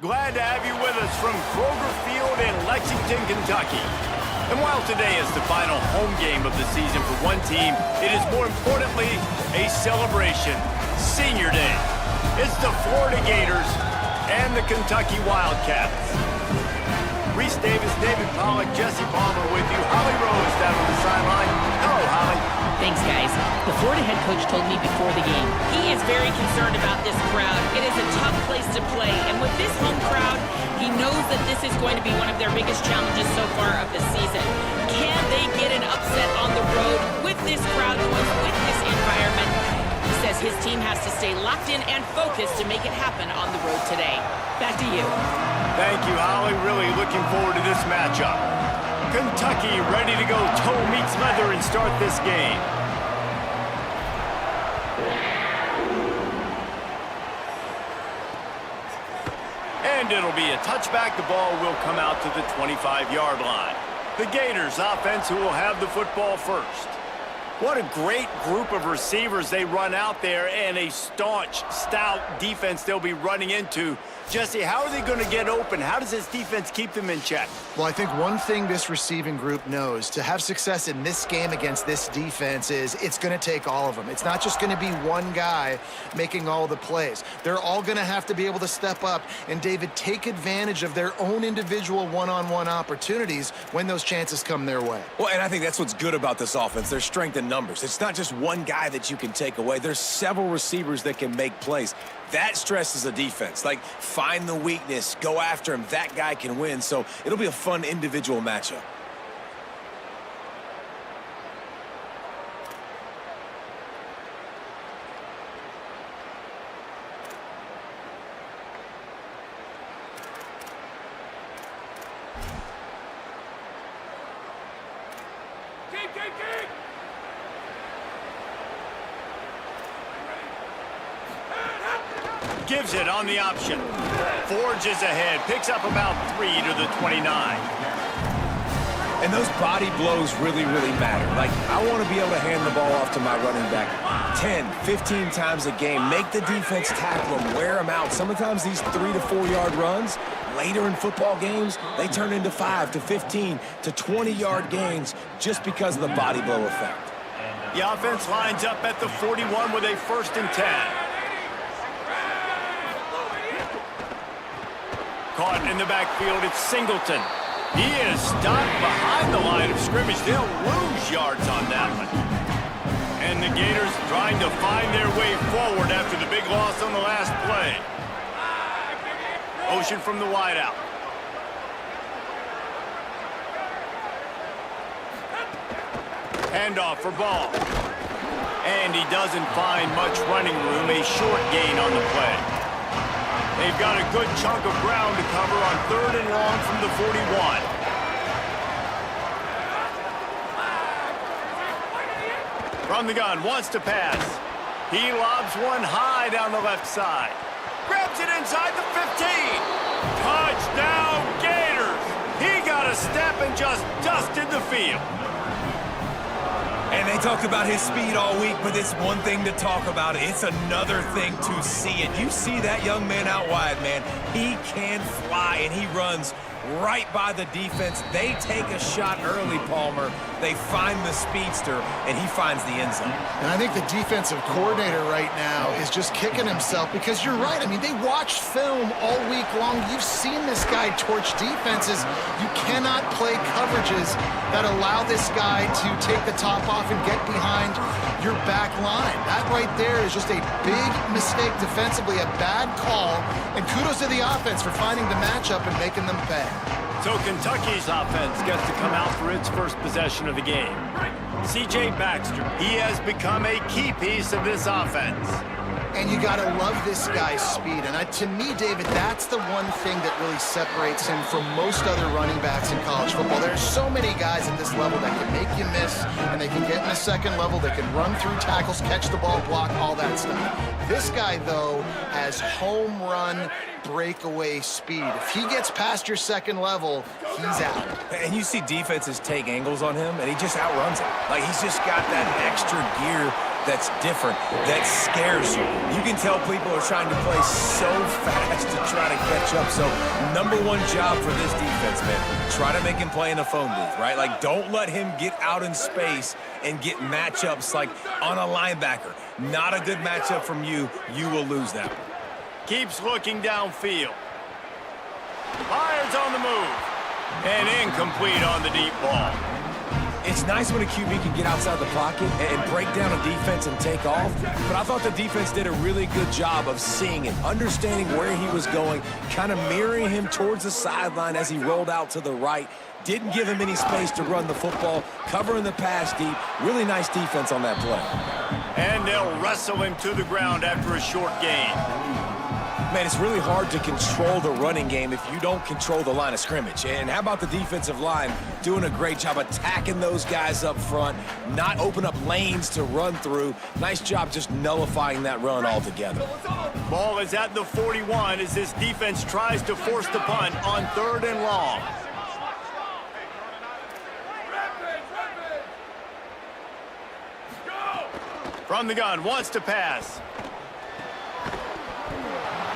Glad to have you with us from Kroger Field in Lexington, Kentucky. And while today is the final home game of the season for one team, it is more importantly a celebration, Senior Day. It's the Florida Gators and the Kentucky Wildcats. Reese Davis, David Pollack, Jesse Palmer with you. Holly Rose down on the sideline. Hello, Holly. Thanks, guys. The Florida head coach told me before the game. He is very concerned about this crowd. It is a tough place to play, and with this home crowd, he knows that this is going to be one of their biggest challenges so far of the season. Can they get an upset on the road with this crowd noise, with this environment? He says his team has to stay locked in and focused to make it happen on the road today. Back to you. Thank you, Holly. Really looking forward to this matchup. Kentucky ready to go toe meets leather and start this game. And it'll be a touchback. The ball will come out to the 25-yard line. The Gators offense who will have the football first. What a great group of receivers they run out there, and a staunch, stout defense they'll be running into. Jesse, how are they going to get open? How does this defense keep them in check? Well, I think one thing this receiving group knows to have success in this game against this defense is it's going to take all of them. It's not just going to be one guy making all the plays. They're all going to have to be able to step up and, David, take advantage of their own individual one-on-one opportunities when those chances come their way. Well, and I think that's what's good about this offense. Their strength in numbers. It's not just one guy that you can take away. There's several receivers that can make plays. That stresses a defense. Like, find the weakness, go after him. That guy can win. So it'll be a fun individual matchup. Gives it on the option. Forges ahead. Picks up about 3 to the 29. And those body blows really, really matter. Like, I want to be able to hand the ball off to my running back 10, 15 times a game. Make the defense tackle them, wear them out. Sometimes these 3 to 4 yard runs, later in football games, they turn into 5 to 15 to 20-yard gains just because of the body blow effect. The offense lines up at the 41 with a 1st and 10. Caught in the backfield, it's Singleton. He is stopped behind the line of scrimmage. They'll lose yards on that one. And the Gators trying to find their way forward after the big loss on the last play. Motion from the wideout. Handoff for Ball. And he doesn't find much running room. A short gain on the play. They've got a good chunk of ground to cover on 3rd and long from the 41. From the gun, wants to pass. He lobs one high down the left side. Grabs it inside the 15. Touchdown, Gators! He got a step and just dusted the field. And they talked about his speed all week, but it's one thing to talk about. It's another thing to see it. You see that young man out wide, man. He can fly, and he runs right by the defense. They take a shot early, Palmer. They find the speedster, and he finds the end zone. And I think the defensive coordinator right now is just kicking himself because you're right. I mean, they watched film all week long. You've seen this guy torch defenses. You cannot play coverages that allow this guy to take the top off and get behind your back line. That right there is just a big mistake defensively, a bad call. And kudos to the offense for finding the matchup and making them pay. So Kentucky's offense gets to come out for its first possession of the game. C.J. Baxter, he has become a key piece of this offense. And you got to love this guy's speed. And to me, David, that's the one thing that really separates him from most other running backs in college football. There's so many guys at this level that can make you miss, and they can get in the second level. They can run through tackles, catch the ball, block, all that stuff. This guy, though, has home run breakaway speed. If he gets past your second level, he's out. And you see defenses take angles on him, and he just outruns it. Like, he's just got that extra gear that's different, that scares you. You can tell people are trying to play so fast to try to catch up. So number one job for this defense, man, try to make him play in a phone booth, right? Like, don't let him get out in space and get matchups like on a linebacker. Not a good matchup from you. You will lose that one. Keeps looking downfield. Fires on the move. And incomplete on the deep ball. It's nice when a QB can get outside the pocket and break down a defense and take off, but I thought the defense did a really good job of seeing it, understanding where he was going, kind of mirroring him towards the sideline as he rolled out to the right. Didn't give him any space to run the football, covering the pass deep. Really nice defense on that play. And they'll wrestle him to the ground after a short gain. Man, it's really hard to control the running game if you don't control the line of scrimmage. And how about the defensive line doing a great job attacking those guys up front, not open up lanes to run through. Nice job just nullifying that run altogether. Ball is at the 41 as this defense tries to force the punt on 3rd and long. From the gun, wants to pass.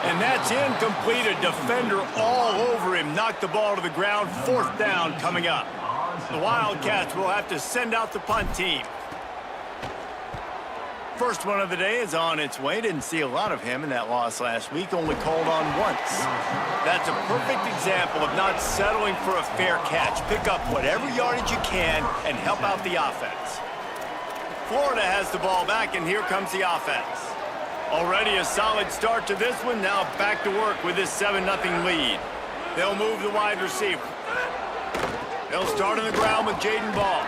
And that's incomplete. A defender all over him. Knocked the ball to the ground. 4th down coming up. The Wildcats will have to send out the punt team. First one of the day is on its way. Didn't see a lot of him in that loss last week. Only called on once. That's a perfect example of not settling for a fair catch. Pick up whatever yardage you can and help out the offense. Florida has the ball back, and here comes the offense. Already a solid start to this one. Now back to work with this 7-0 lead. They'll move the wide receiver. They'll start on the ground with Jaden Ball.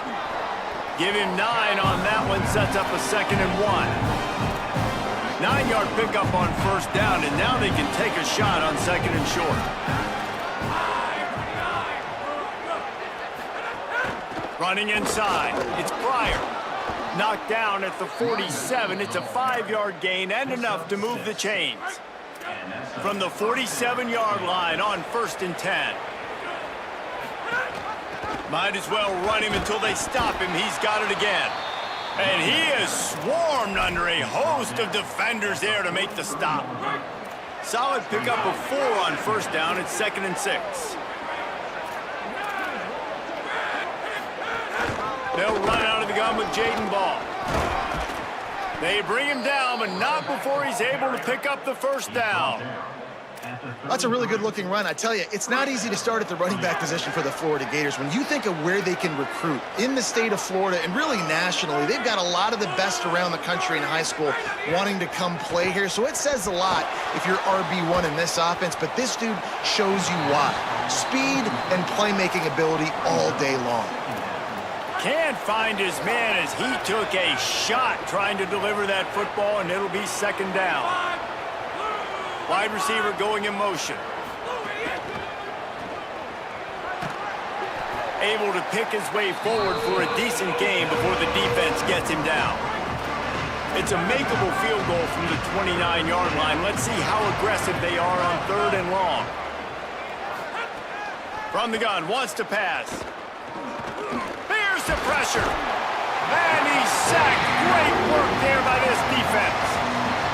Give him 9 on that one. Sets up a 2nd and 1. 9-yard pickup on 1st down, and now they can take a shot on 2nd and short. Running inside. It's Pryor. Knocked down at the 47. It's a 5-yard gain and enough to move the chains. From the 47-yard line on 1st and 10. Might as well run him until they stop him. He's got it again. And he is swarmed under a host of defenders there to make the stop. Solid pickup of 4 on 1st down. It's 2nd and 6. They'll run out of the gun with Jaden Ball. They bring him down, but not before he's able to pick up the 1st down. That's a really good-looking run. I tell you, it's not easy to start at the running back position for the Florida Gators. When you think of where they can recruit in the state of Florida and really nationally, they've got a lot of the best around the country in high school wanting to come play here. So it says a lot if you're RB1 in this offense, but this dude shows you why. Speed and playmaking ability all day long. Can't find his man as he took a shot trying to deliver that football, and it'll be 2nd down. Wide receiver going in motion. Able to pick his way forward for a decent game before the defense gets him down. It's a makeable field goal from the 29-yard line. Let's see how aggressive they are on 3rd and long. From the gun, wants to pass. The pressure. And he's sacked. Great work there by this defense.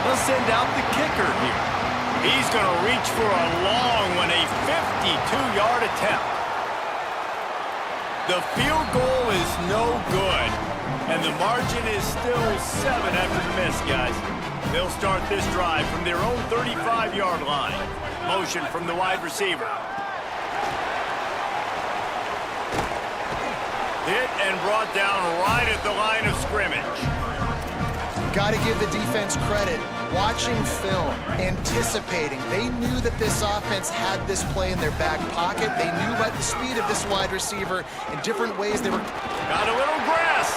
They'll send out the kicker here. He's going to reach for a long one, a 52-yard attempt. The field goal is no good. And the margin is still 7 after the miss, guys. They'll start this drive from their own 35-yard line. Motion from the wide receiver. Hit and brought down right at the line of scrimmage. Got to give the defense credit. Watching film, anticipating. They knew that this offense had this play in their back pocket. They knew about the speed of this wide receiver in different ways. They were... Got a little grass.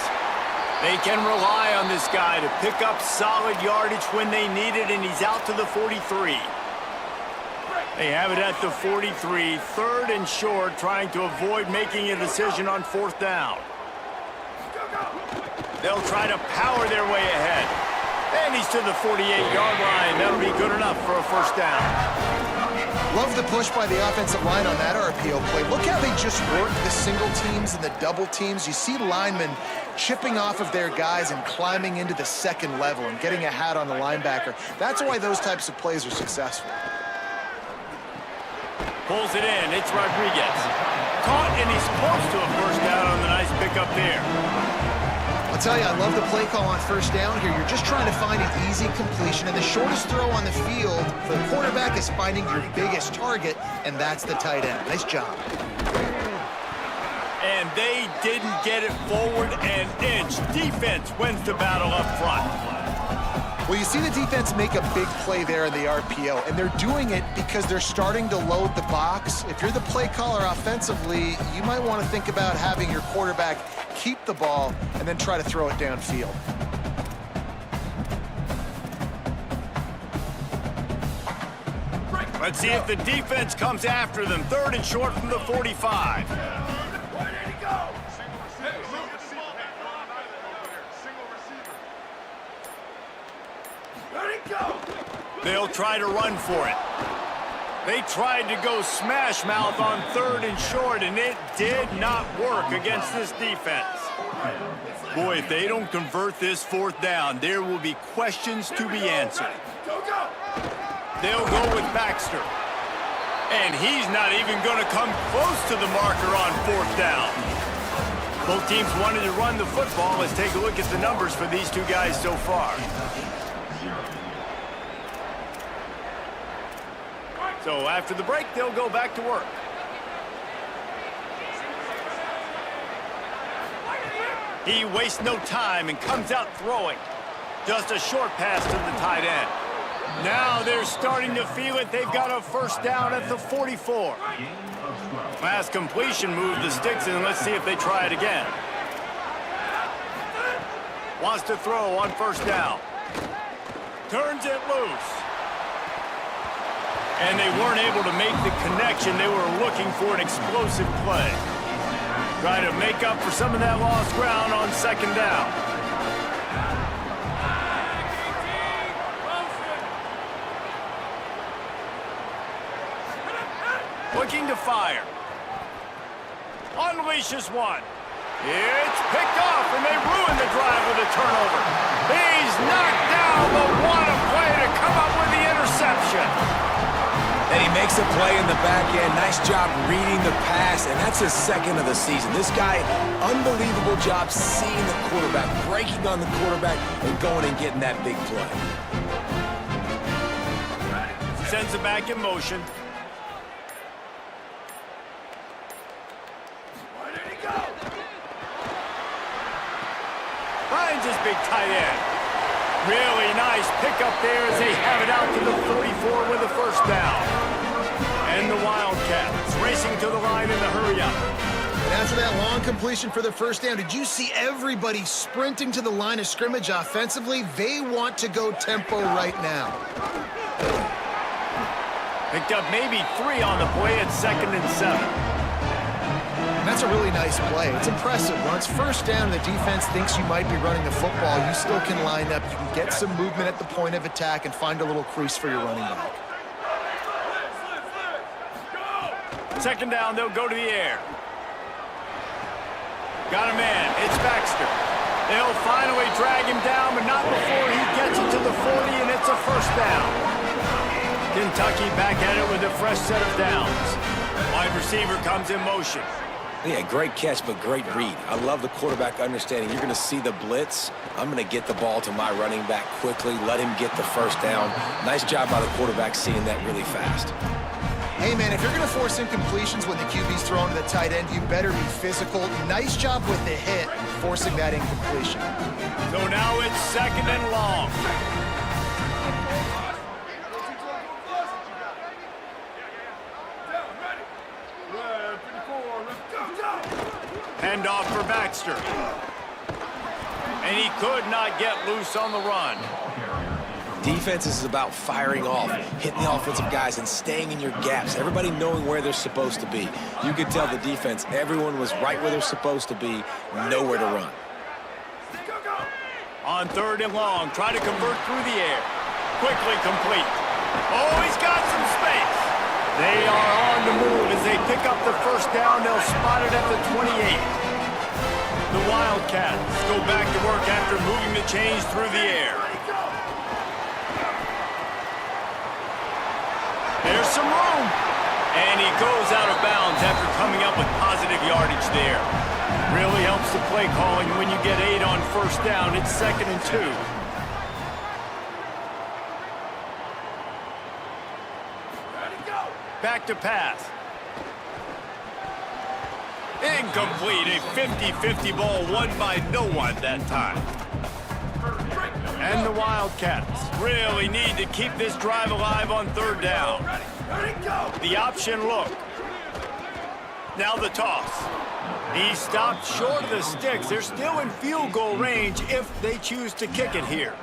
They can rely on this guy to pick up solid yardage when they need it, and he's out to the 43. They have it at the 43, 3rd and short, trying to avoid making a decision on 4th down. They'll try to power their way ahead. And he's to the 48-yard line. That'll be good enough for a 1st down. Love the push by the offensive line on that RPO play. Look how they just work the single teams and the double teams. You see linemen chipping off of their guys and climbing into the second level and getting a hat on the linebacker. That's why those types of plays are successful. Pulls it in. It's Rodriguez. Caught, and he's close to a first down on the nice pickup there. I'll tell you, I love the play call on first down here. You're just trying to find an easy completion, and the shortest throw on the field for the quarterback is finding your biggest target, and that's the tight end. Nice job. And they didn't get it forward an inch. Defense wins the battle up front. Well, you see the defense make a big play there in the RPO, and they're doing it because they're starting to load the box. If you're the play caller offensively, you might want to think about having your quarterback keep the ball and then try to throw it downfield. Let's see if the defense comes after them. 3rd and short from the 45. They'll try to run for it. They tried to go smash mouth on 3rd and short, and it did not work against this defense. Boy, if they don't convert this 4th down, there will be questions to be answered. They'll go with Baxter. And he's not even going to come close to the marker on 4th down. Both teams wanted to run the football. Let's take a look at the numbers for these two guys so far. So after the break, they'll go back to work. He wastes no time and comes out throwing. Just a short pass to the tight end. Now they're starting to feel it. They've got a first down at the 44. Last completion moved the sticks in. Let's see if they try it again. Wants to throw on first down. Turns it loose. And they weren't able to make the connection. They were looking for an explosive play. Try to make up for some of that lost ground on 2nd down. Looking to fire. Unleashes one. It's picked off, and they ruin the drive with a turnover. He's knocked down, but what a play to come up with the interception. And he makes a play in the back end. Nice job reading the pass, and that's his 2nd of the season. This guy, unbelievable job seeing the quarterback, breaking on the quarterback, and going and getting that big play. Sends it back in motion. Finds his big tight end. Really nice pickup there as they have it out to the 44 with a first down. And the Wildcats racing to the line in the hurry-up. And after that long completion for the first down, did you see everybody sprinting to the line of scrimmage offensively? They want to go tempo right now. Picked up maybe 3 on the play at 2nd and 7. And that's a really nice play. It's impressive. Once first down, the defense thinks you might be running the football. You still can line up. You can get some movement at the point of attack and find a little crease for your running back. 2nd down, they'll go to the air. Got a man. It's Baxter. They'll finally drag him down, but not before he gets it to the 40, and it's a first down. Kentucky back at it with a fresh set of downs. Wide receiver comes in motion. Yeah, great catch, but great read. I love the quarterback understanding. You're going to see the blitz. I'm going to get the ball to my running back quickly, let him get the first down. Nice job by the quarterback seeing that really fast. Hey, man, if you're going to force incompletions when the QB's thrown to the tight end, you better be physical. Nice job with the hit, forcing that incompletion. So now it's 2nd and long. Handoff for Baxter. And he could not get loose on the run. Defense is about firing off, hitting the offensive guys, and staying in your gaps. Everybody knowing where they're supposed to be. You could tell the defense, everyone was right where they're supposed to be, nowhere to run. On 3rd and long, try to convert through the air. Quickly complete. Oh, he's got some space. They are on the move as they pick up the first down. They'll spot it at the 28. The Wildcats go back to work after moving the chains through the air. There's some room. And he goes out of bounds after coming up with positive yardage there. Really helps the play calling when you get 8 on first down. It's 2nd and 2. Back to pass. Incomplete. A 50-50 ball won by no one that time. And the Wildcats really need to keep this drive alive on 3rd down. The option look. Now the toss. He stopped short of the sticks. They're still in field goal range if they choose to kick it here.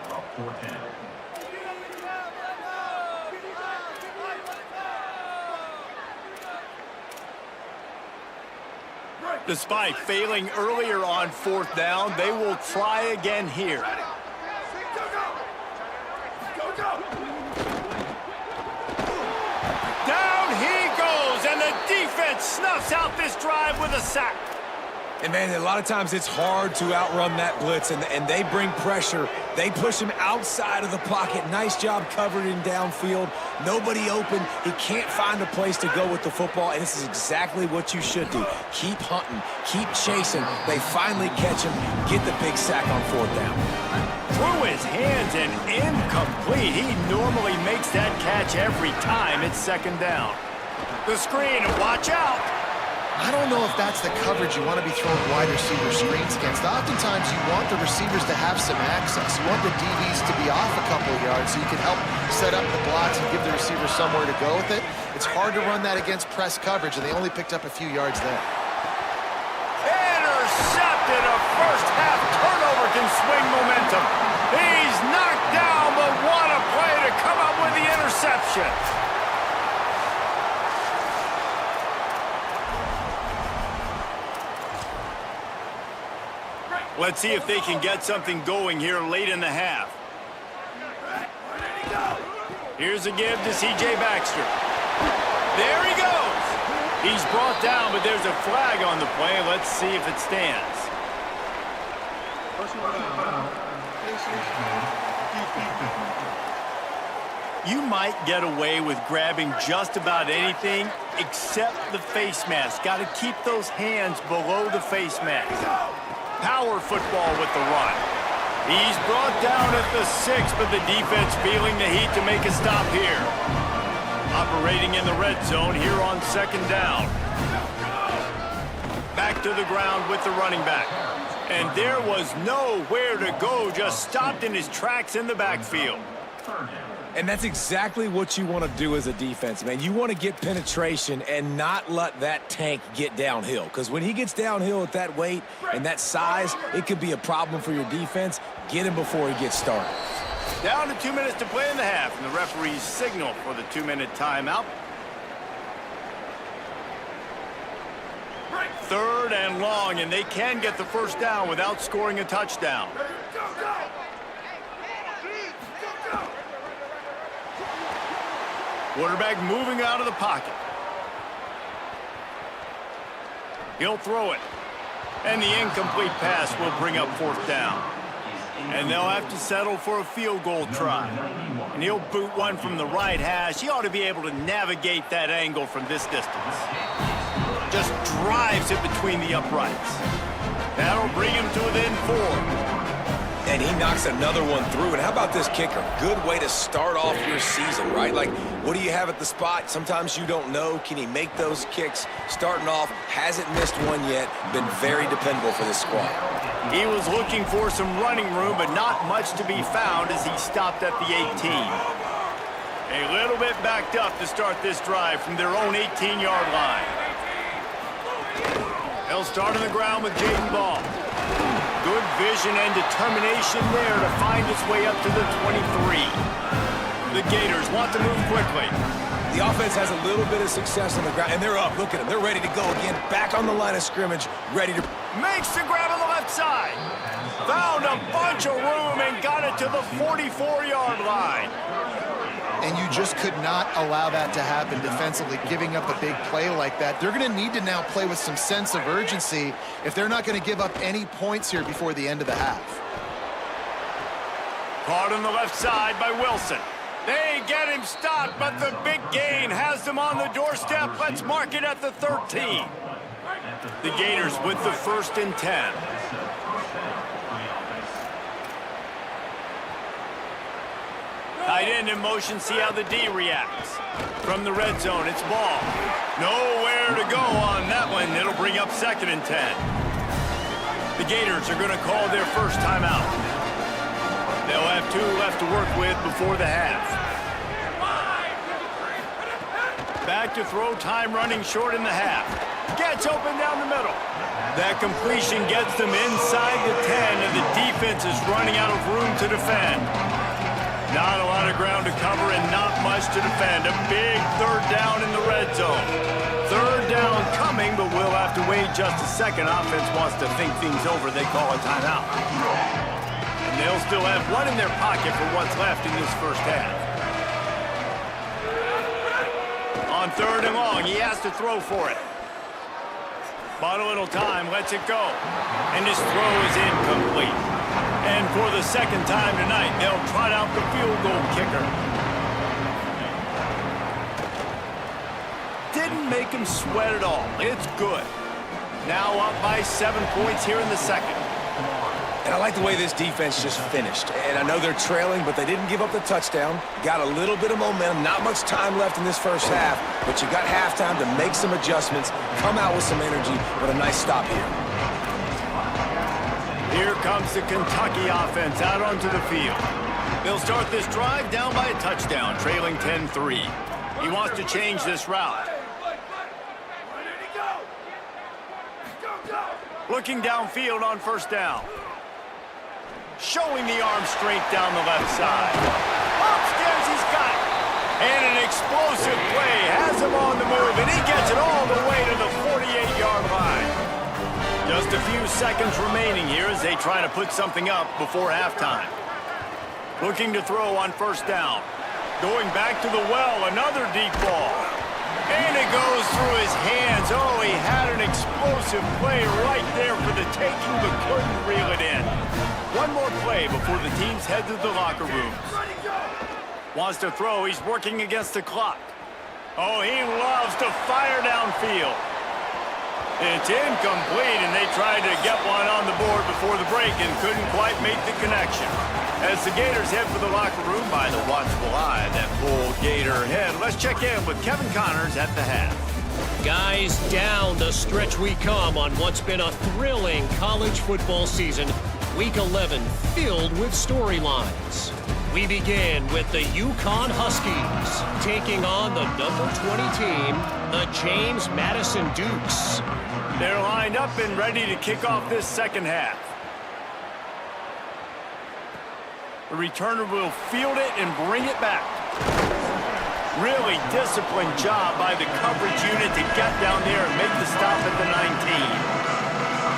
Despite failing earlier on 4th down, they will try again here. Down he goes, and the defense snuffs out this drive with a sack. And, man, a lot of times it's hard to outrun that blitz, and they bring pressure. They push him outside of the pocket. Nice job covering downfield. Nobody open. He can't find a place to go with the football, and this is exactly what you should do. Keep hunting. Keep chasing. They finally catch him. Get the big sack on 4th down. Through his hands and incomplete. He normally makes that catch every time. It's 2nd down. The screen, watch out. I don't know if that's the coverage you want to be throwing wide receiver screens against. Oftentimes, you want the receivers to have some access. You want the DBs to be off a couple of yards so you can help set up the blocks and give the receiver somewhere to go with it. It's hard to run that against press coverage, and they only picked up a few yards there. Intercepted. A first-half turnover can swing momentum. He's knocked down, but what a play to come up with the interception. Let's see if they can get something going here late in the half. Here's a give to C.J. Baxter. There he goes. He's brought down, but there's a flag on the play. Let's see if it stands. You might get away with grabbing just about anything except the face mask. Got to keep those hands below the face mask. Power football with the run. He's brought down at the 6, but the defense feeling the heat to make a stop here. Operating in the red zone here on 2nd down. Back to the ground with the running back. And there was nowhere to go, just stopped in his tracks in the backfield. And that's exactly what you want to do as a defense, man. You want to get penetration and not let that tank get downhill. Because when he gets downhill at that weight and that size, it could be a problem for your defense. Get him before he gets started. Down to 2 minutes to play in the half, and the referees signal for the 2-minute timeout. 3rd and long, and they can get the first down without scoring a touchdown. Quarterback moving out of the pocket. He'll throw it. And the incomplete pass will bring up 4th down. And they'll have to settle for a field goal try. And he'll boot one from the right hash. He ought to be able to navigate that angle from this distance. Just drives it between the uprights. That'll bring him to within 4. And he knocks another one through. And how about this kicker? Good way to start off your season, right? Like, what do you have at the spot? Sometimes you don't know. Can he make those kicks? Starting off, hasn't missed one yet. Been very dependable for this squad. He was looking for some running room, but not much to be found as he stopped at the 18. A little bit backed up to start this drive from their own 18-yard line. They'll start on the ground with Jaden Ball. Good vision and determination there to find its way up to the 23. The Gators want to move quickly. The offense has a little bit of success on the ground, and they're up. Look at them. They're ready to go again. Back on the line of scrimmage, ready to... Makes the grab on the left side. Found a bunch of room and got it to the 44-yard line. and you just could not allow that to happen defensively, giving up a big play like that. They're going to need to now play with some sense of urgency if they're not going to give up any points here before the end of the half. Caught on the left side by Wilson. They get him stopped, but the big gain has them on the doorstep. Let's mark it at the 13. The Gators with the 1st and 10. Tight end in motion, see how the D reacts. From the red zone, it's ball. Nowhere to go on that one. It'll bring up 2nd and 10. The Gators are going to call their first timeout. They'll have 2 left to work with before the half. Back to throw, time running short in the half. Gets open down the middle. That completion gets them inside the 10, and the defense is running out of room to defend. Not a lot of ground to cover and not much to defend. A big 3rd down in the red zone. 3rd down coming, but we'll have to wait just a second. Offense wants to think things over. They call a timeout. And they'll still have 1 in their pocket for what's left in this first half. On 3rd and long, he has to throw for it. Bought a little time, lets it go. And his throw is incomplete. And for the 2nd time tonight, they'll trot out the field goal kicker. Didn't make him sweat at all. It's good. Now up by 7 points here in the 2nd. And I like the way this defense just finished. And I know they're trailing, but they didn't give up the touchdown. Got a little bit of momentum. Not much time left in this first half, but you got halftime to make some adjustments, come out with some energy, but a nice stop here. Here comes the Kentucky offense out onto the field. They'll start this drive down by a touchdown, trailing 10-3. He wants to change this route. Looking downfield on 1st down. Showing the arm strength down the left side. Upstairs, he's got it. And an explosive play has him on the move, and he gets it all the way to the 48-yard line. Just a few seconds remaining here as they try to put something up before halftime. Looking to throw on 1st down. Going back to the well, another deep ball. And it goes through his hands. Oh, he had an explosive play right there for the taking, but couldn't reel it in. One more play before the teams head to the locker rooms. Wants to throw. He's working against the clock. Oh, he loves to fire downfield. It's incomplete, and they tried to get one on the board before the break and couldn't quite make the connection. As the Gators head for the locker room by the watchful eye, that full Gator head. Let's check in with Kevin Connors at the half. Guys, down the stretch we come on what's been a thrilling college football season. Week 11 filled with storylines. We begin with the UConn Huskies taking on the number 20 team, the James Madison Dukes. They're lined up and ready to kick off this 2nd half. The returner will field it and bring it back. Really disciplined job by the coverage unit to get down there and make the stop at the 19.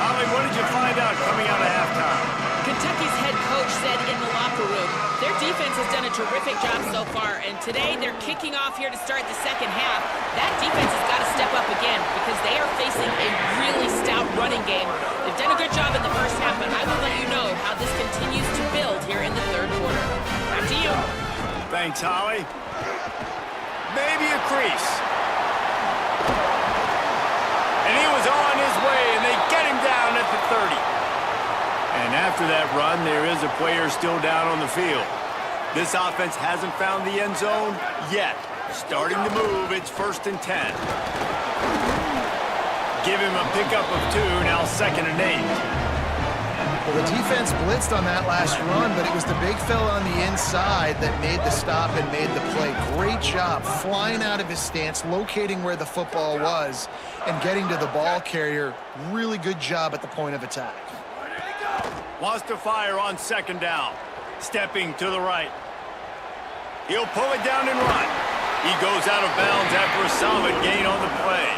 Holly, what did you find out coming out of halftime? Kentucky's head coach said in the locker room, their defense has done a terrific job so far, and today they're kicking off here to start the 2nd half. That defense has got to step up again because they are facing a really stout running game. They've done a good job in the first half, but I will let you know how this continues to build here in the 3rd quarter. Back to you. Thanks, Holly. Maybe a crease. And he was on his way, and they get him down at the 30. And after that run, there is a player still down on the field. This offense hasn't found the end zone yet. Starting to move, it's 1st and 10. Give him a pickup of 2, now 2nd and 8. Well, the defense blitzed on that last run, but it was the big fella on the inside that made the stop and made the play. Great job flying out of his stance, locating where the football was, and getting to the ball carrier. Really good job at the point of attack. Wants to fire on 2nd down. Stepping to the right. He'll pull it down and run. He goes out of bounds after a solid gain on the play.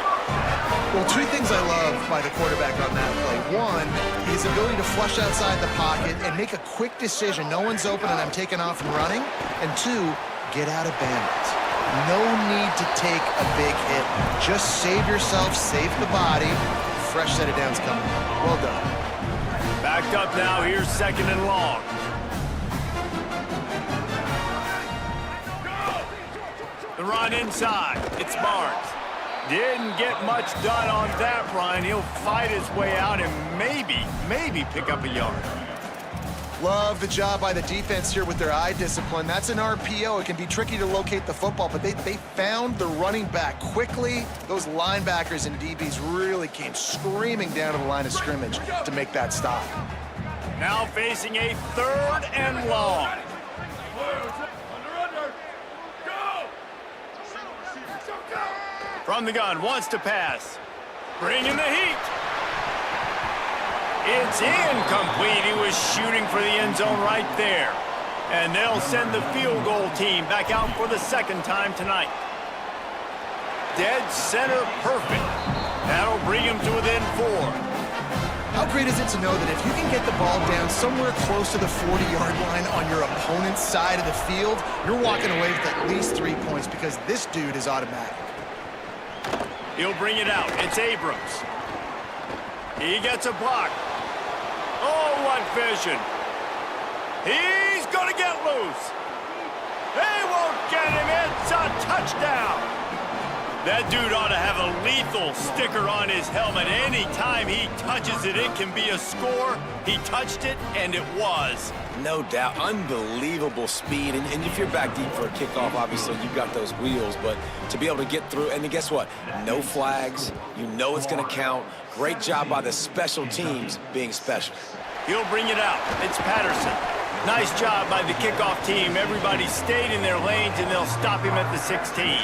Well, 2 things I love by the quarterback on that play. One, his ability to flush outside the pocket and make a quick decision. No one's open and I'm taking off and running. And 2, get out of bounds. No need to take a big hit. Just save yourself, save the body. Fresh set of downs coming. Well done. Backed up now, here's 2nd and long. The run inside, it's Barnes. Didn't get much done on that run. He'll fight his way out and maybe pick up a yard. Love the job by the defense here with their eye discipline. That's an RPO. It can be tricky to locate the football, but they found the running back quickly. Those linebackers and DBs really came screaming down to the line of scrimmage to make that stop. Now facing a 3rd and long. From the gun, wants to pass. Bringing the heat. It's incomplete. He was shooting for the end zone right there. And they'll send the field goal team back out for the 2nd time tonight. Dead center perfect. That'll bring him to within 4. How great is it to know that if you can get the ball down somewhere close to the 40-yard line on your opponent's side of the field, you're walking away with at least 3 points because this dude is automatic. He'll bring it out. It's Abrams. He gets a block. Oh, what vision. He's going to get loose. They won't get him. It's a touchdown. That dude ought to have a lethal sticker on his helmet. Anytime he touches it, it can be a score. He touched it, and it was. No doubt. Unbelievable speed. And if you're back deep for a kickoff, obviously you've got those wheels. But to be able to get through, and then guess what? No flags. You know it's going to count. Great job by the special teams being special. He'll bring it out. It's Patterson. Nice job by the kickoff team. Everybody stayed in their lanes, and they'll stop him at the 16.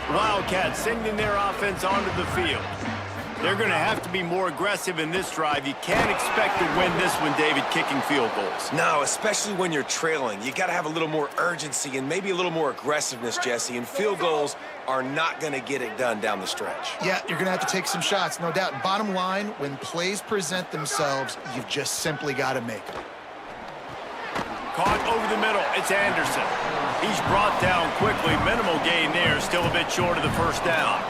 Wildcats sending their offense onto the field. They're going to have to be more aggressive in this drive. You can't expect to win this one, David, kicking field goals. No, especially when you're trailing. You got to have a little more urgency and maybe a little more aggressiveness, Jesse. And field goals are not going to get it done down the stretch. Yeah, you're going to have to take some shots, no doubt. Bottom line, when plays present themselves, you've just simply got to make them. Caught over the middle. It's Anderson. He's brought down quickly. Minimal gain there. Still a bit short of the 1st down.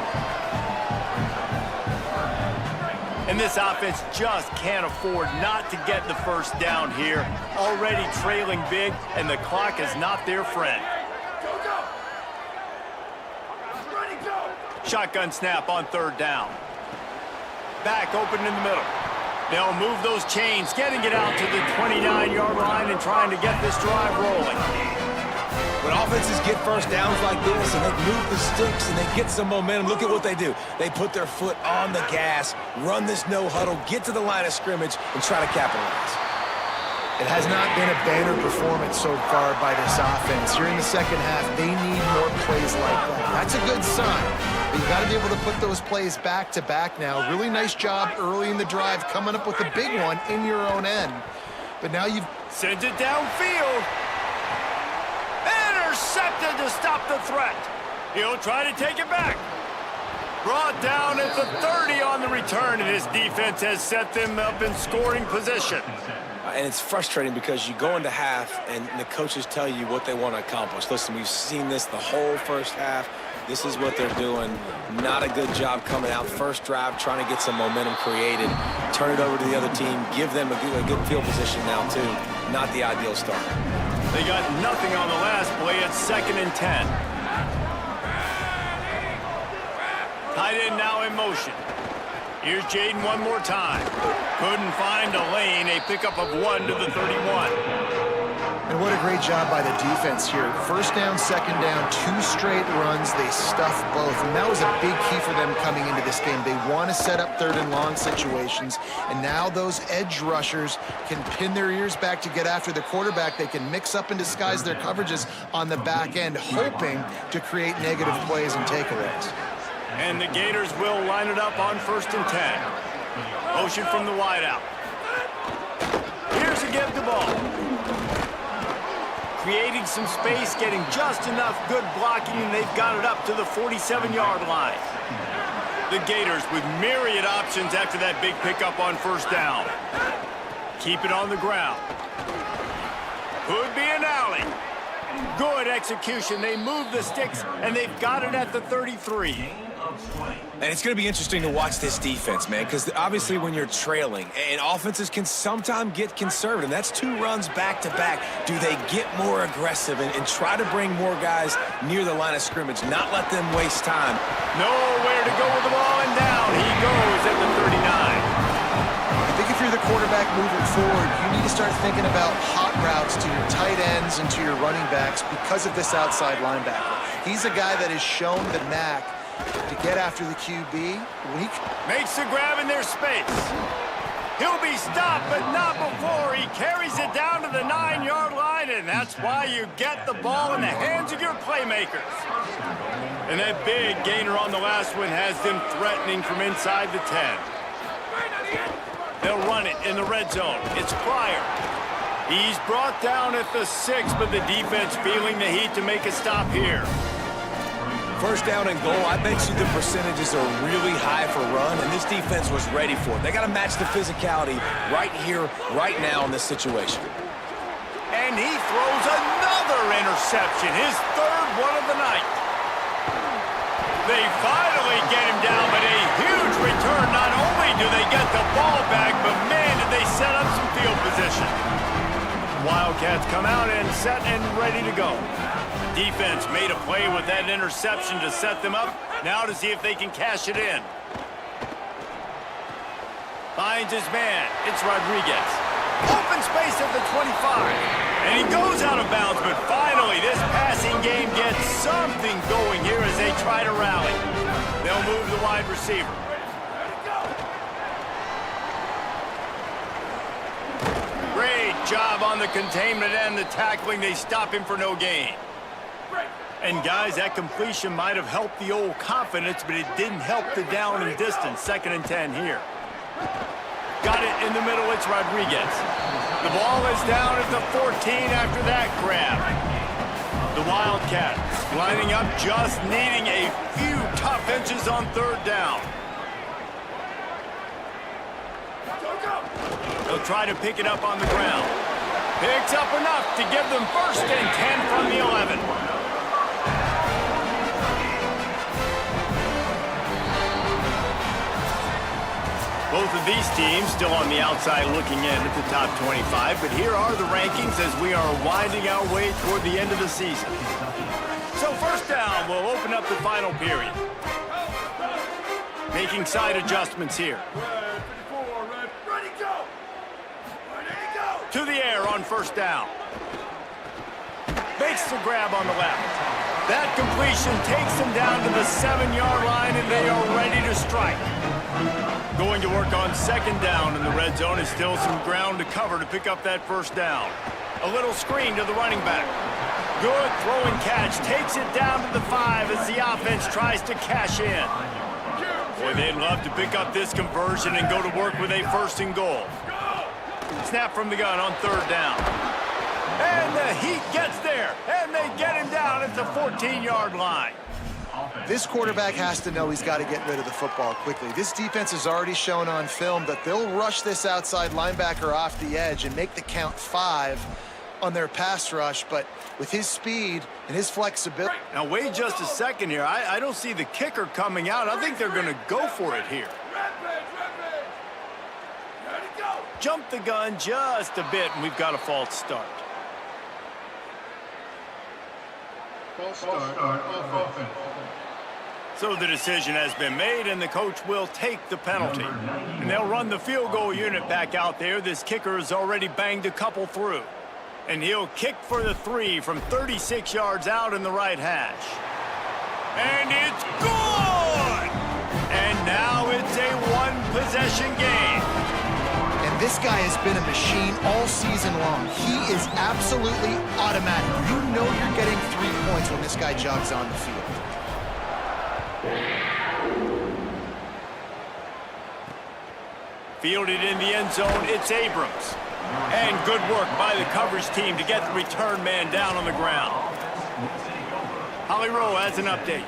And this offense just can't afford not to get the 1st down here. Already trailing big, and the clock is not their friend. Shotgun snap on 3rd down. Back open in the middle. They'll move those chains, getting it out to the 29-yard line and trying to get this drive rolling. When offenses get 1st downs like this and they move the sticks and they get some momentum, look at what they do. They put their foot on the gas, run this no huddle, get to the line of scrimmage, and try to capitalize. It has not been a banner performance so far by this offense. Here in the 2nd half, they need more plays like that. That's a good sign. But you got to be able to put those plays back to back now. Really nice job early in the drive, coming up with a big one in your own end. But now you've sent it downfield. Intercepted to stop the threat. He'll try to take it back. Brought down at the 30 on the return, and his defense has set them up in scoring position. And it's frustrating because you go into half and the coaches tell you what they want to accomplish. Listen, we've seen this the whole 1st half. This is what they're doing. Not a good job coming out. 1st drive, trying to get some momentum created. Turn it over to the other team. Give them a good field position now, too. Not the ideal start. They got nothing on the last play. It's 2nd and 10. Tight end now in motion. Here's Jaden one more time. Couldn't find a lane. A pickup of 1 to the 31. And what a great job by the defense here. 1st down, 2nd down, 2 straight runs. They stuffed both. And that was a big key for them coming into this game. They want to set up 3rd and long situations. And now those edge rushers can pin their ears back to get after the quarterback. They can mix up and disguise their coverages on the back end, hoping to create negative plays and takeaways. And the Gators will line it up on 1st and 10. Motion from the wideout. Here's a give the ball. Creating some space, getting just enough good blocking, and they've got it up to the 47-yard line. The Gators with myriad options after that big pickup on 1st down. Keep it on the ground. Could be an alley. Good execution. They move the sticks, and they've got it at the 33. And it's going to be interesting to watch this defense, man, because obviously when you're trailing, and offenses can sometimes get conservative. That's 2 runs back-to-back. Do they get more aggressive and try to bring more guys near the line of scrimmage, not let them waste time? Nowhere to go with the ball, and down he goes at the 39. I think if you're the quarterback moving forward, you need to start thinking about hot routes to your tight ends and to your running backs because of this outside linebacker. He's a guy that has shown the knack to get after the QB. Makes the grab in their space. He'll be stopped, but not before. He carries it down to the 9-yard line, and that's why you get the ball in the hands of your playmakers. And that big gainer on the last one has them threatening from inside the 10. They'll run it in the red zone. It's Pryor. He's brought down at the 6, but the defense feeling the heat to make a stop here. First down and goal, I bet you the percentages are really high for run, and this defense was ready for it. They got to match the physicality right here, right now in this situation. And he throws another interception, his 3rd one of the night. They finally get him down, but a huge return. Not only do they get the ball back, but man, did they set up some field position. Wildcats come out and set and ready to go. Defense made a play with that interception to set them up. Now to see if they can cash it in. Finds his man. It's Rodriguez. Open space at the 25. And he goes out of bounds, but finally this passing game gets something going here as they try to rally. They'll move the wide receiver. Great job on the containment and the tackling. They stop him for no gain. And guys, that completion might have helped the old confidence, but it didn't help the down and distance. 2nd and 10 here. Got it in the middle, it's Rodriguez. The ball is down at the 14 after that grab. The Wildcats lining up, just needing a few tough inches on 3rd down. They'll try to pick it up on the ground. Picks up enough to give them 1st and 10 from the 11. Both of these teams still on the outside looking in at the top 25, but here are the rankings as we are winding our way toward the end of the season. So 1st down will open up the final period. Making side adjustments here. To the air on 1st down. Makes the grab on the left. That completion takes them down to the 7-yard line, and they are ready to strike. Going to work on 2nd down in the red zone. Is still some ground to cover to pick up that 1st down. A little screen to the running back. Good throw and catch. Takes it down to the 5 as the offense tries to cash in. Boy, they'd love to pick up this conversion and go to work with a 1st and goal. Snap from the gun on 3rd down. And the Heat gets there, and they get him down at the 14-yard line. This quarterback has to know he's got to get rid of the football quickly. This defense has already shown on film that they'll rush this outside linebacker off the edge and make the count 5 on their pass rush, but with his speed and his flexibility. Now, wait just a second here. I don't see the kicker coming out. I think they're going to go for it here. Jump the gun just a bit, and we've got a false start. False start off offense. So the decision has been made, and the coach will take the penalty. And they'll run the field goal unit back out there. This kicker has already banged a couple through. And he'll kick for the 3 from 36 yards out in the right hash. And it's good! And now it's a 1-possession game. And this guy has been a machine all season long. He is absolutely automatic. You know you're getting 3 points when this guy jogs on the field. Fielded in the end zone, it's Abrams. And good work by the coverage team to get the return man down on the ground. Holly Rowe has an update.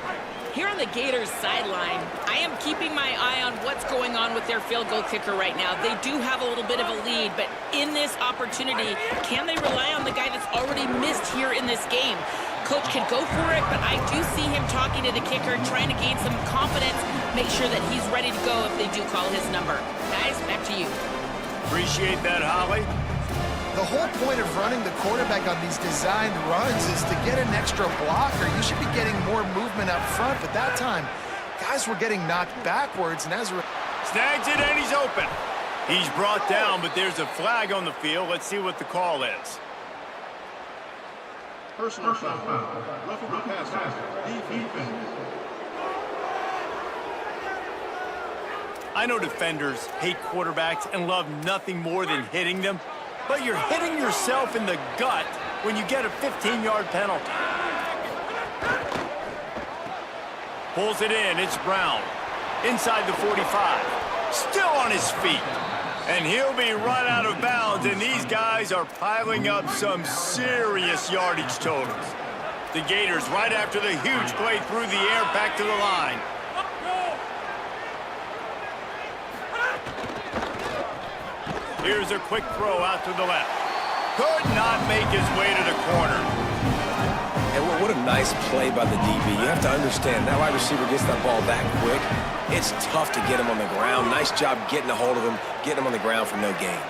Here on the Gators sideline, I am keeping my eye on what's going on with their field goal kicker right now. They do have a little bit of a lead, but in this opportunity, can they rely on the guy that's already missed here in this game? Coach can go for it, but I do see him talking to the kicker, trying to gain some confidence, make sure that he's ready to go if they do call his number. Guys, back to you. Appreciate that, Holly. The whole point of running the quarterback on these designed runs is to get an extra blocker. You should be getting more movement up front, but that time, guys were getting knocked backwards, and as a Snags it, and he's open. He's brought down, but there's a flag on the field. Let's see what the call is. Personal foul. Roughing the passer. Defense. I know defenders hate quarterbacks and love nothing more than hitting them, but you're hitting yourself in the gut when you get a 15-yard penalty. Pulls it in, it's Brown. Inside the 45. Still on his feet. And he'll be run out of bounds, and these guys are piling up some serious yardage totals. The Gators, right after the huge play through the air, back to the line. Here's a quick throw out to the left. Could not make his way to the corner. And what a nice play by the DB. You have to understand, that wide receiver gets that ball that quick. It's tough to get him on the ground. Nice job getting a hold of him, getting him on the ground for no gain.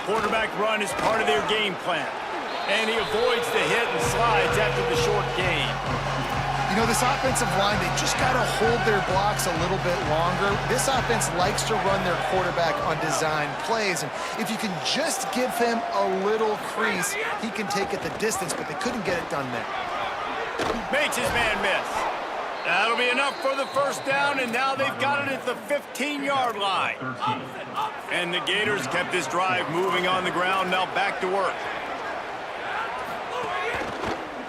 Quarterback run is part of their game plan. And he avoids the hit and slides after the short gain. You know, this offensive line, they just got to hold their blocks a little bit longer. This offense likes to run their quarterback on design plays, and if you can just give him a little crease, he can take it the distance, but they couldn't get it done there. Makes his man miss. That'll be enough for the first down, and now they've got it at the 15-yard line. And the Gators kept this drive moving on the ground, now back to work.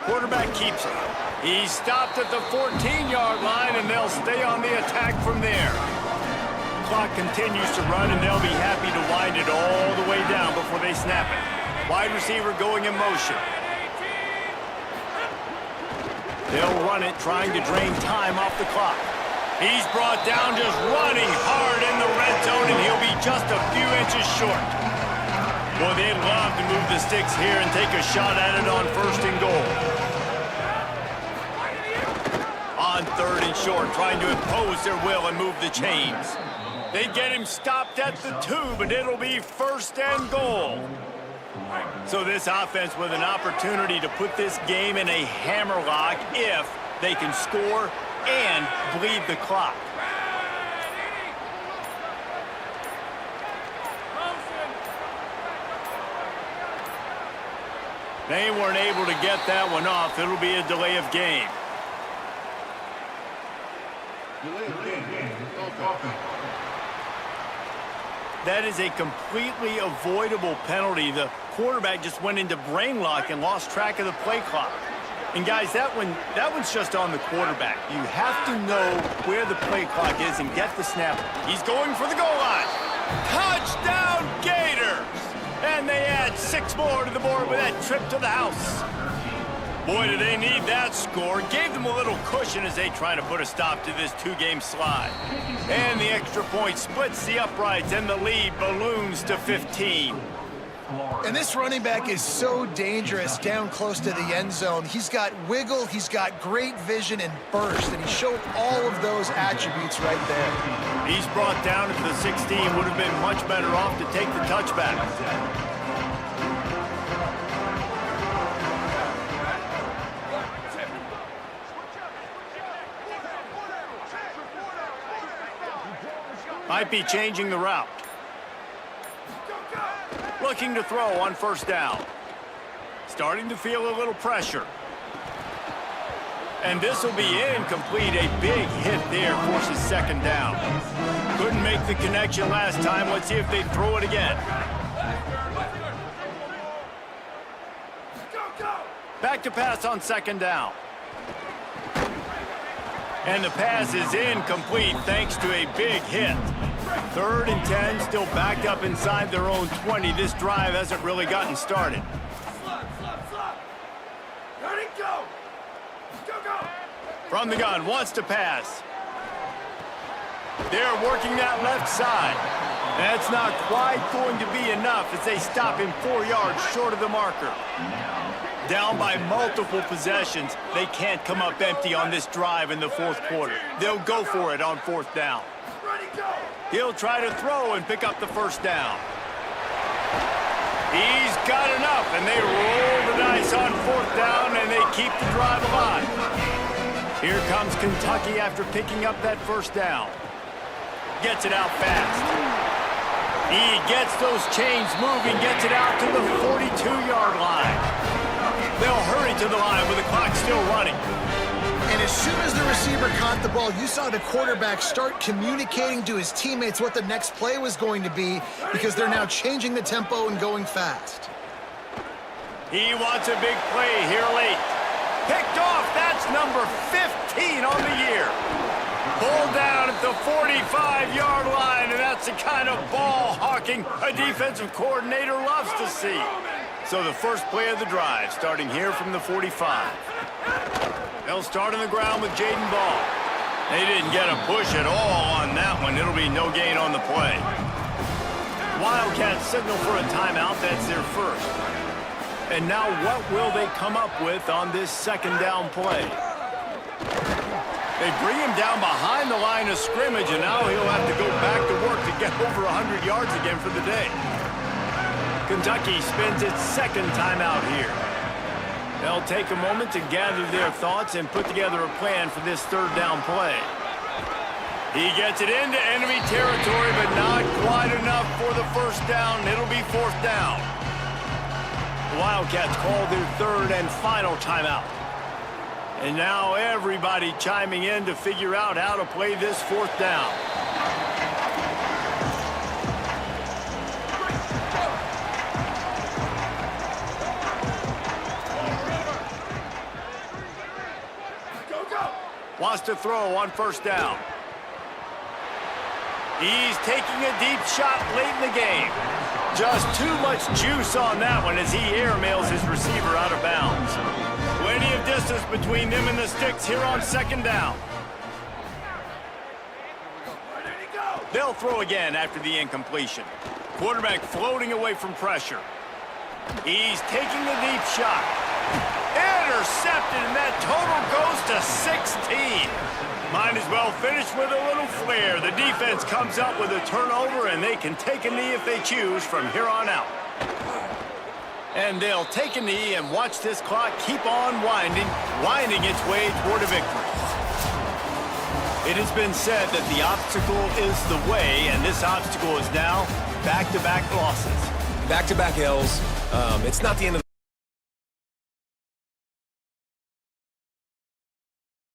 Quarterback keeps it. He's stopped at the 14-yard line, and they'll stay on the attack from there. Clock continues to run, and they'll be happy to wind it all the way down before they snap it. Wide receiver going in motion. They'll run it, trying to drain time off the clock. He's brought down, just running hard in the red zone, and he'll be just a few inches short. Boy, they'd love to move the sticks here and take a shot at it on 1st and goal. On 3rd and short, trying to impose their will and move the chains. They get him stopped at the 2, but it'll be 1st and goal. So this offense with an opportunity to put this game in a hammerlock if they can score and bleed the clock. They weren't able to get that one off. It'll be a delay of game. That is a completely avoidable penalty. The quarterback just went into brain lock and lost track of the play clock. And guys, that one's just on the quarterback. You have to know where the play clock is and get the snap. He's going for the goal line. Touchdown, Gators! And they add 6 more to the board with that trip to the house. Boy, do they need that score. Gave them a little cushion as they try to put a stop to this 2-game slide. And the extra point splits the uprights, and the lead balloons to 15. And this running back is so dangerous down close to the end zone. He's got wiggle, he's got great vision and burst, and he showed all of those attributes right there. He's brought down at the 16. Would have been much better off to take the touchback. Might be changing the route. Looking to throw on 1st down. Starting to feel a little pressure. And this will be incomplete. A big hit there forces 2nd down. Couldn't make the connection last time. Let's see if they throw it again. Back to pass on 2nd down. And the pass is incomplete thanks to a big hit. 3rd and 10, still backed up inside their own 20. This drive hasn't really gotten started. From the gun, wants to pass. They're working that left side. That's not quite going to be enough as they stop him 4 yards short of the marker. Down by multiple possessions, they can't come up empty on this drive in the fourth quarter. They'll go for it on fourth down. He'll try to throw and pick up the first down. He's got enough, and they roll the dice on fourth down, and they keep the drive alive. Here comes Kentucky after picking up that first down. Gets it out fast. He gets those chains moving, gets it out to the 42-yard line. They'll hurry to the line with the clock still running. And as soon as the receiver caught the ball, you saw the quarterback start communicating to his teammates what the next play was going to be because they're now changing the tempo and going fast. He wants a big play here late. Picked off. That's number 15 on the year. Pulled down at the 45-yard line, and that's the kind of ball hawking a defensive coordinator loves to see. So the first play of the drive, starting here from the 45. They'll start on the ground with Jaden Ball. They didn't get a push at all on that one. It'll be no gain on the play. Wildcats signal for a timeout. That's their first. And now what will they come up with on this second down play? They bring him down behind the line of scrimmage, and now he'll have to go back to work to get over 100 yards again for the day. Kentucky spends its second timeout here. They'll take a moment to gather their thoughts and put together a plan for this third down play. He gets it into enemy territory, but not quite enough for the first down. It'll be fourth down. The Wildcats call their third and final timeout. And now everybody chiming in to figure out how to play this fourth down. Wants to throw on first down. He's taking a deep shot late in the game. Just too much juice on that one as he airmails his receiver out of bounds. Plenty of distance between them and the sticks here on second down. They'll throw again after the incompletion. Quarterback floating away from pressure. He's taking a deep shot. Intercepted, and that total goes to 16. Might as well finish with a little flair. The defense comes up with a turnover, and they can take a knee if they choose from here on out. And they'll take a knee and watch this clock keep on winding its way toward a victory. It has been said that the obstacle is the way, and this obstacle is now back-to-back losses. Back-to-back L's. It's not the end of the